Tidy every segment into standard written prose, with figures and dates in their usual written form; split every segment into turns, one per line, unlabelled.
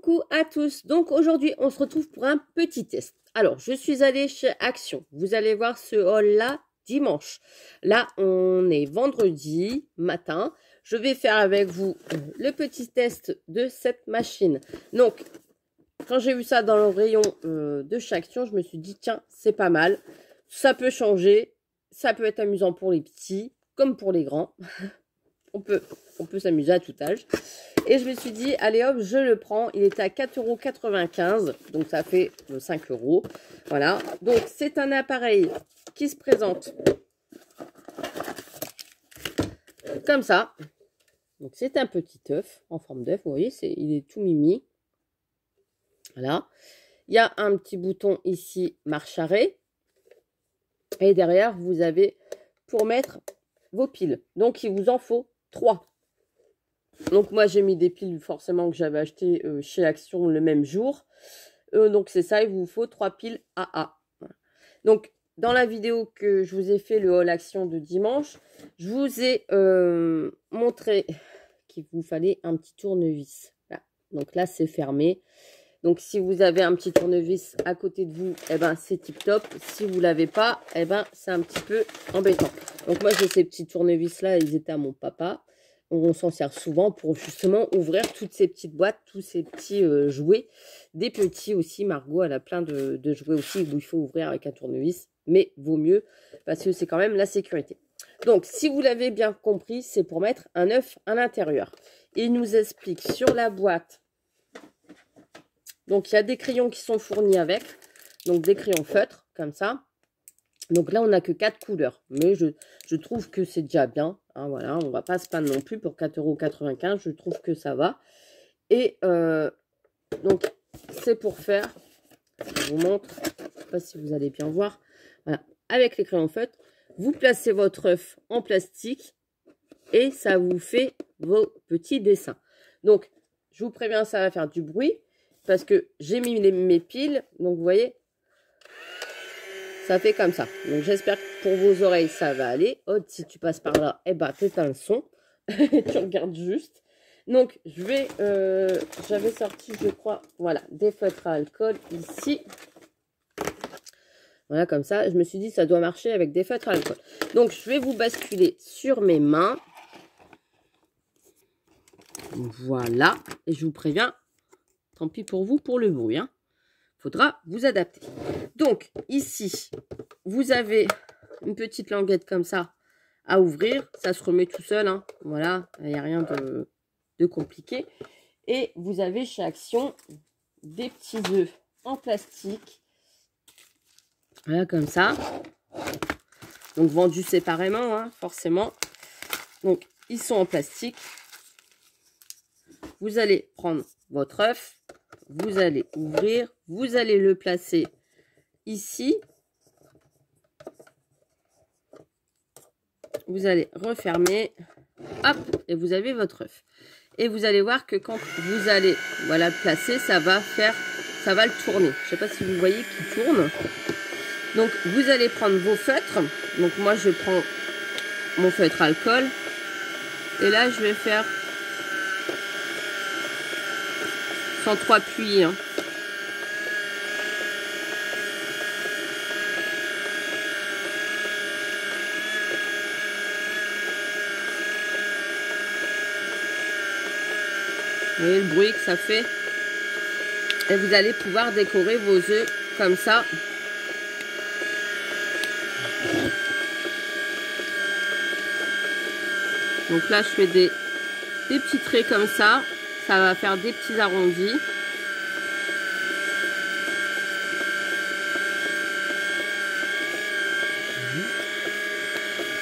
Coucou à tous. Donc aujourd'hui, on se retrouve pour un petit test. Alors, je suis allée chez Action. Vous allez voir ce haul-là dimanche. Là, on est vendredi matin. Je vais faire avec vous le petit test de cette machine. Donc, quand j'ai vu ça dans le rayon de chez Action, je me suis dit, tiens, c'est pas mal. Ça peut changer. Ça peut être amusant pour les petits, comme pour les grands. On peut s'amuser à tout âge. Et je me suis dit, allez hop, je le prends. Il est à 4,95 €. Donc, ça fait 5 €. Voilà. Donc, c'est un appareil qui se présente comme ça. Donc, c'est un petit œuf en forme d'œuf. Vous voyez, il est tout mimi. Voilà. Il y a un petit bouton ici, marche arrêt. Et derrière, vous avez pour mettre vos piles. Donc, il vous en faut 3. Donc, moi, j'ai mis des piles forcément que j'avais achetées chez Action le même jour. Donc, c'est ça, il vous faut 3 piles AA. Voilà. Donc, dans la vidéo que je vous ai fait, le haul Action de dimanche, je vous ai montré qu'il vous fallait un petit tournevis. Voilà. Donc là, c'est fermé. Donc, si vous avez un petit tournevis à côté de vous, eh ben, c'est tip top. Si vous ne l'avez pas, eh ben, c'est un petit peu embêtant. Donc, moi, j'ai ces petits tournevis-là. Ils étaient à mon papa. On s'en sert souvent pour justement ouvrir toutes ces petites boîtes, tous ces petits jouets. Des petits aussi. Margot, elle a plein de jouets aussi où il faut ouvrir avec un tournevis. Mais vaut mieux parce que c'est quand même la sécurité. Donc, si vous l'avez bien compris, c'est pour mettre un œuf à l'intérieur. Il nous explique sur la boîte. Donc, il y a des crayons qui sont fournis avec. Donc, des crayons feutres, comme ça. Donc là, on n'a que 4 couleurs. Mais je trouve que c'est déjà bien. Hein, voilà, on ne va pas se plaindre non plus pour 4,95 €. Je trouve que ça va. Et donc, c'est pour faire... Je vous montre. Je ne sais pas si vous allez bien voir. Voilà. Avec les crayons feutres, vous placez votre œuf en plastique. Et ça vous fait vos petits dessins. Donc, je vous préviens, ça va faire du bruit. Parce que j'ai mis mes piles. Donc, vous voyez, ça fait comme ça. Donc, j'espère que pour vos oreilles, ça va aller. Oh, si tu passes par là, eh ben, t'éteins le son. Tu regardes juste. Donc, je vais... j'avais sorti, je crois, voilà, des feutres à alcool ici. Voilà, comme ça. Je me suis dit, ça doit marcher avec des feutres à alcool. Donc, je vais vous basculer sur mes mains. Voilà. Et je vous préviens, tant pis pour vous, pour le bruit. Hein. Faudra vous adapter. Donc, ici, vous avez une petite languette comme ça à ouvrir. Ça se remet tout seul. Hein. Voilà, il n'y a rien de compliqué. Et vous avez chez Action des petits œufs en plastique. Voilà, comme ça. Donc, vendus séparément, hein, forcément. Donc, ils sont en plastique. Vous allez prendre votre œuf. Vous allez ouvrir, vous allez le placer ici. Vous allez refermer, hop, et vous avez votre œuf. Et vous allez voir que quand vous allez, voilà, le placer, ça va le tourner. Je ne sais pas si vous voyez qu'il tourne. Donc, vous allez prendre vos feutres. Donc, moi, je prends mon feutre alcool. Et là, je vais faire... sans trop appuyer. Hein. Vous voyez le bruit que ça fait. Et vous allez pouvoir décorer vos œufs comme ça. Donc là, je fais des petits traits comme ça. Ça va faire des petits arrondis.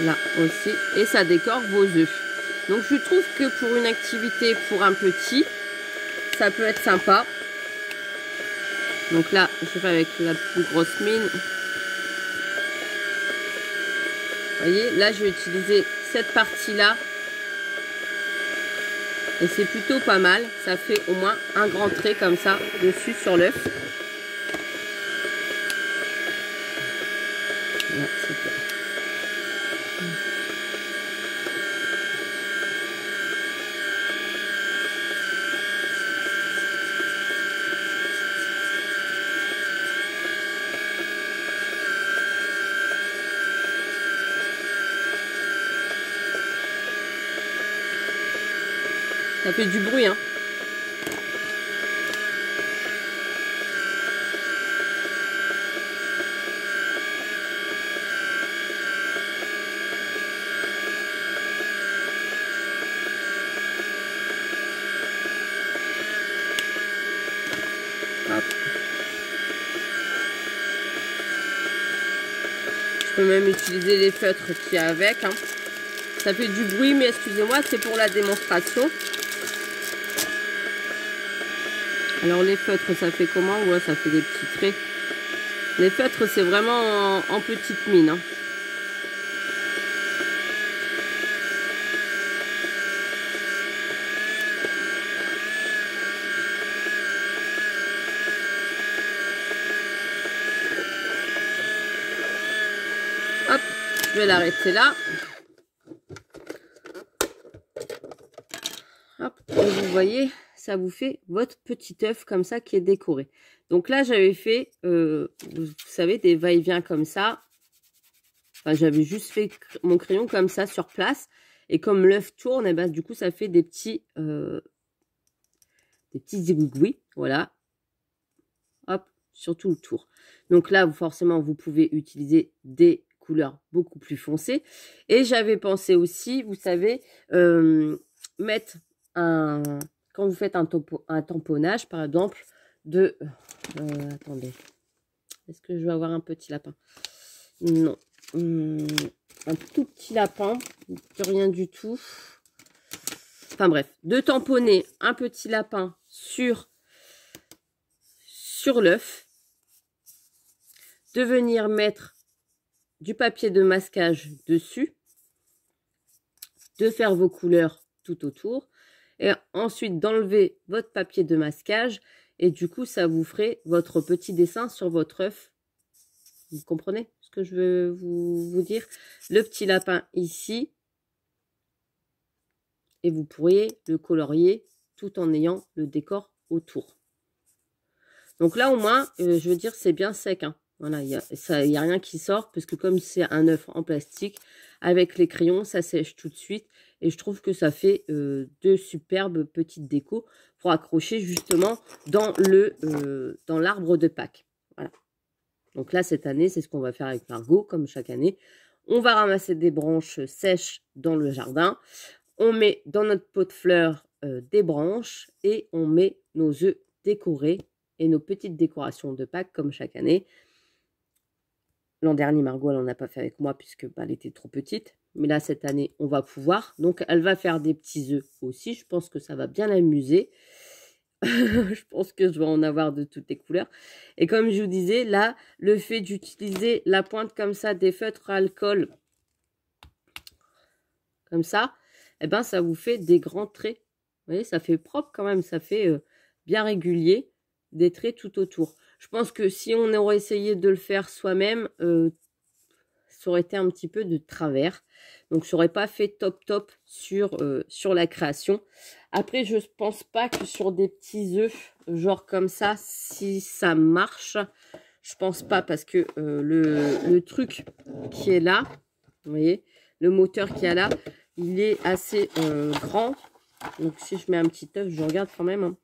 Là aussi. Et ça décore vos œufs. Donc je trouve que pour une activité pour un petit, ça peut être sympa. Donc là, je fais avec la plus grosse mine. Vous voyez, là je vais utiliser cette partie-là. Et c'est plutôt pas mal. Ça fait au moins un grand trait comme ça dessus sur l'œuf. Là, c'est Ça fait du bruit, hein. Hop. Je peux même utiliser les feutres qu'il y a avec, hein. Ça fait du bruit, mais excusez-moi, c'est pour la démonstration. Alors les feutres, ça fait comment? Ouais, ça fait des petits traits. Les feutres, c'est vraiment en petite mine, hein. Hop, je vais l'arrêter là. Hop, et vous voyez, ça vous fait votre petit œuf comme ça qui est décoré. Donc là, j'avais fait, vous savez, des va-et-vient comme ça. Enfin, j'avais juste fait mon crayon comme ça sur place. Et comme l'œuf tourne, et ben, du coup, ça fait des petits zigouigouis. Voilà. Hop, sur tout le tour. Donc là, forcément, vous pouvez utiliser des couleurs beaucoup plus foncées. Et j'avais pensé aussi, vous savez, mettre quand vous faites un tamponnage, par exemple, de... attendez. Est-ce que je vais avoir un petit lapin? Non. Un tout petit lapin. Rien du tout. Enfin bref. De tamponner un petit lapin sur l'œuf. De venir mettre du papier de masquage dessus. De faire vos couleurs tout autour. Et ensuite d'enlever votre papier de masquage. Et du coup, ça vous ferait votre petit dessin sur votre œuf. Vous comprenez ce que je veux vous dire? Le petit lapin ici. Et vous pourriez le colorier tout en ayant le décor autour. Donc là, au moins, je veux dire, c'est bien sec, hein. Voilà, il y a rien qui sort. Parce que comme c'est un œuf en plastique, avec les crayons, ça sèche tout de suite. Et je trouve que ça fait de superbes petites décos pour accrocher justement dans l'arbre de Pâques. Voilà. Donc là, cette année, c'est ce qu'on va faire avec Margot, comme chaque année. On va ramasser des branches sèches dans le jardin. On met dans notre pot de fleurs des branches et on met nos œufs décorés et nos petites décorations de Pâques, comme chaque année. L'an dernier, Margot, elle n'en a pas fait avec moi puisque elle était trop petite. Mais là, cette année, on va pouvoir. Donc, elle va faire des petits œufs aussi. Je pense que ça va bien l'amuser. Je pense que je vais en avoir de toutes les couleurs. Et comme je vous disais, là, le fait d'utiliser la pointe comme ça des feutres à alcool, comme ça, eh ben, ça vous fait des grands traits. Vous voyez, ça fait propre quand même. Ça fait bien régulier, des traits tout autour. Je pense que si on aurait essayé de le faire soi-même, ça aurait été un petit peu de travers. Donc, ça n'aurait pas fait top sur la création. Après, je ne pense pas que sur des petits œufs, genre comme ça, si ça marche, je pense pas parce que le truc qui est là, vous voyez, le moteur qui est là, il est assez grand. Donc, si je mets un petit œuf, je regarde quand même. Hein.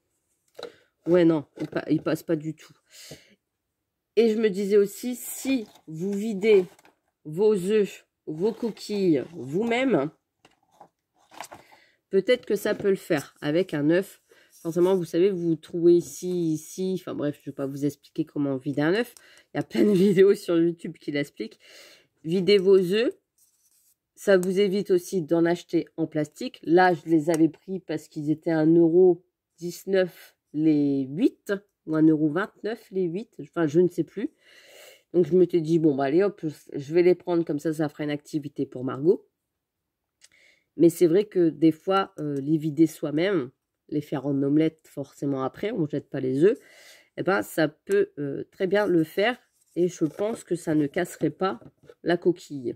Ouais, non, il passe pas du tout. Et je me disais aussi, si vous videz vos œufs, vos coquilles vous-même, peut-être que ça peut le faire avec un œuf. Forcément, vous savez, vous trouvez ici. Enfin bref, je ne vais pas vous expliquer comment vider un œuf. Il y a plein de vidéos sur YouTube qui l'expliquent. Videz vos œufs. Ça vous évite aussi d'en acheter en plastique. Là, je les avais pris parce qu'ils étaient à 1,19 € les 8 ou 1,29 € les 8. Enfin, je ne sais plus. Donc, je me suis dit, bon, bah, allez, hop, je vais les prendre comme ça fera une activité pour Margot. Mais c'est vrai que des fois, les vider soi-même, les faire en omelette forcément après, on ne jette pas les œufs, eh ben, ça peut très bien le faire. Et je pense que ça ne casserait pas la coquille.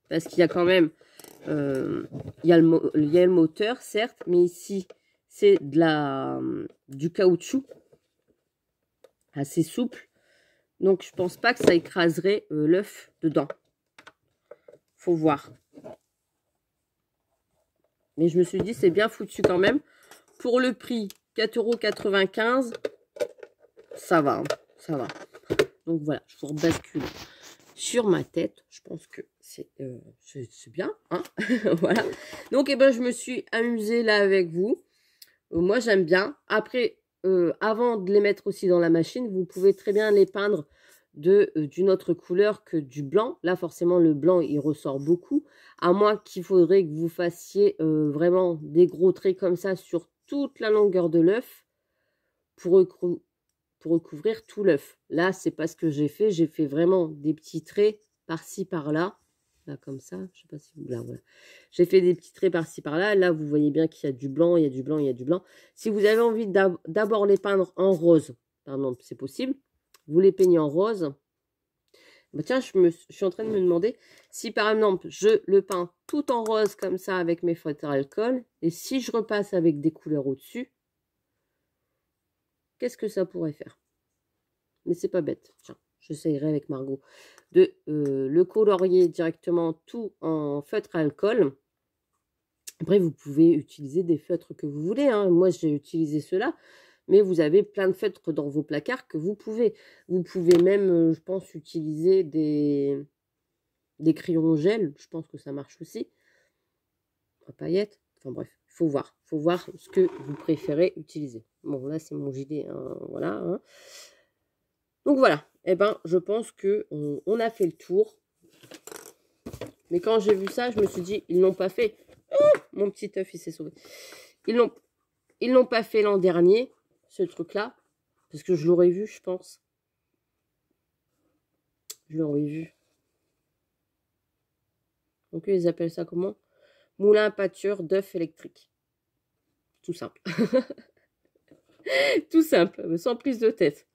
Parce qu'il y a quand même, il y a le moteur, certes, mais ici, c'est du caoutchouc assez souple. Donc, je pense pas que ça écraserait l'œuf dedans. Faut voir. Mais je me suis dit, c'est bien foutu quand même pour le prix, 4,95 €, ça va, hein, ça va. Donc voilà, je vous rebascule sur ma tête. Je pense que c'est bien, hein. Voilà. Donc, eh ben, je me suis amusée là avec vous. Moi, j'aime bien. Après, avant de les mettre aussi dans la machine, vous pouvez très bien les peindre d'une autre couleur que du blanc. Là, forcément, le blanc, il ressort beaucoup. À moins qu'il faudrait que vous fassiez vraiment des gros traits comme ça sur toute la longueur de l'œuf pour recouvrir tout l'œuf. Là, c'est pas ce que j'ai fait. J'ai fait vraiment des petits traits par-ci, par-là. Là, comme ça. Je sais pas si vous... Là, voilà. J'ai fait des petits traits par-ci, par-là. Là, vous voyez bien qu'il y a du blanc, il y a du blanc, il y a du blanc. Si vous avez envie d'abord les peindre en rose, pardon, c'est possible. Vous les peignez en rose. Bah, tiens, je suis en train de me demander si, par exemple, je le peins tout en rose comme ça avec mes feutres à alcool. Et si je repasse avec des couleurs au-dessus, qu'est-ce que ça pourrait faire? Mais c'est pas bête. Tiens, j'essayerai avec Margot de le colorier directement tout en feutre à alcool. Après, vous pouvez utiliser des feutres que vous voulez, hein. Moi, j'ai utilisé ceux-là. Mais vous avez plein de feutres dans vos placards que vous pouvez. Vous pouvez même, je pense, utiliser des crayons gel. Je pense que ça marche aussi. À paillettes. Enfin bref, il faut voir. Il faut voir ce que vous préférez utiliser. Bon, là, c'est mon gilet. Hein, voilà. Hein. Donc voilà. Eh ben, je pense qu'on a fait le tour. Mais quand j'ai vu ça, je me suis dit, ils l'ont pas fait. Oh, mon petit œuf, il s'est sauvé. Ils l'ont pas fait l'an dernier, ce truc-là. Parce que je l'aurais vu, je pense. Je l'aurais vu. Donc, ils appellent ça comment? Moulin à pâture d'œuf électrique. Tout simple. Tout simple, sans prise de tête.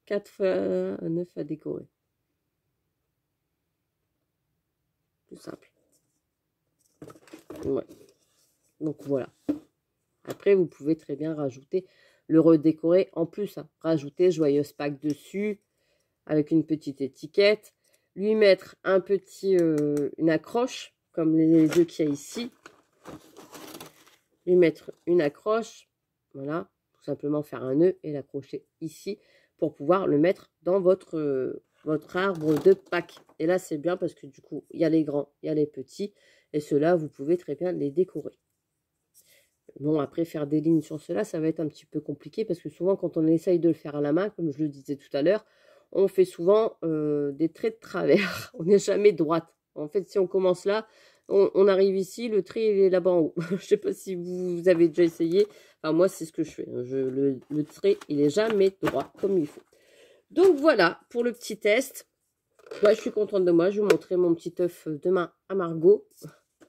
4 x 9 à décorer. Tout simple. Ouais. Donc, voilà. Après, vous pouvez très bien rajouter, le redécorer en plus. Hein. Rajouter Joyeuse Pâques dessus, avec une petite étiquette. Lui mettre un petit, une accroche, comme les deux qu'il y a ici. Lui mettre une accroche. Voilà. Tout simplement faire un nœud et l'accrocher ici pour pouvoir le mettre dans votre arbre de Pâques. Et là, c'est bien parce que du coup, il y a les grands, il y a les petits. Et ceux-là, vous pouvez très bien les décorer. Bon, après, faire des lignes sur cela, ça va être un petit peu compliqué parce que souvent, quand on essaye de le faire à la main, comme je le disais tout à l'heure, on fait souvent des traits de travers. On n'est jamais droite. En fait, si on commence là, on arrive ici, le trait il est là-bas en haut. Je ne sais pas si vous avez déjà essayé. Enfin, moi, c'est ce que je fais. Le trait, il n'est jamais droit comme il faut. Donc, voilà pour le petit test. Moi, je suis contente de moi. Je vais vous montrer mon petit œuf demain à Margot.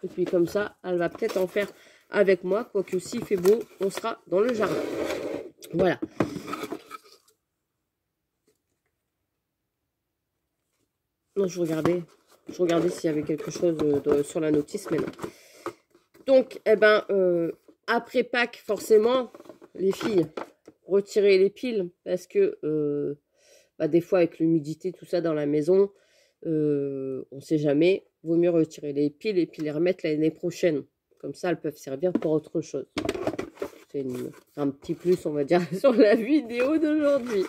Et puis, comme ça, elle va peut-être en faire avec moi. Quoique, s'il fait beau, on sera dans le jardin. Voilà. Non, je regardais s'il y avait quelque chose sur la notice, mais non. Donc, eh ben, après Pâques, forcément, les filles, retirez les piles parce que des fois, avec l'humidité, tout ça dans la maison, on ne sait jamais. Vaut mieux retirer les piles et puis les remettre l'année prochaine. Comme ça, elles peuvent servir pour autre chose. C'est un petit plus, on va dire, sur la vidéo d'aujourd'hui.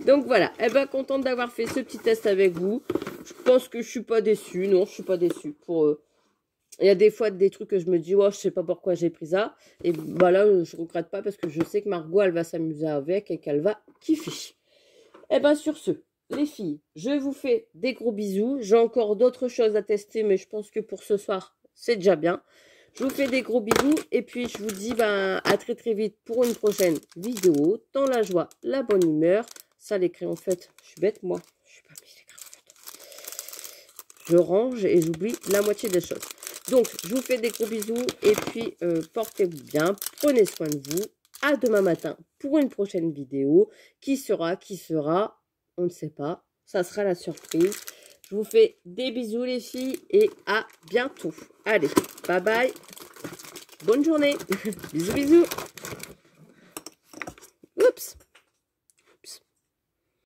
Donc voilà, eh ben, contente d'avoir fait ce petit test avec vous. Je pense que je suis pas déçue. Non, je suis pas déçue. Il y a des fois des trucs que je me dis, oh, je sais pas pourquoi j'ai pris ça. Et bah là, je regrette pas parce que je sais que Margot, elle va s'amuser avec et qu'elle va kiffer. Eh ben, sur ce, les filles, je vous fais des gros bisous. J'ai encore d'autres choses à tester, mais je pense que pour ce soir, c'est déjà bien. Je vous fais des gros bisous et puis je vous dis à très très vite pour une prochaine vidéo. Dans la joie, la bonne humeur. Ça, les crayons feutres, je suis bête moi. Je suis pas mis les crayons feutres. Je range et j'oublie la moitié des choses. Donc, je vous fais des gros bisous et puis portez-vous bien. Prenez soin de vous. À demain matin pour une prochaine vidéo. Qui sera, on ne sait pas. Ça sera la surprise. Je vous fais des bisous les filles et à bientôt. Allez, bye bye. Bonne journée. Bisous, bisous.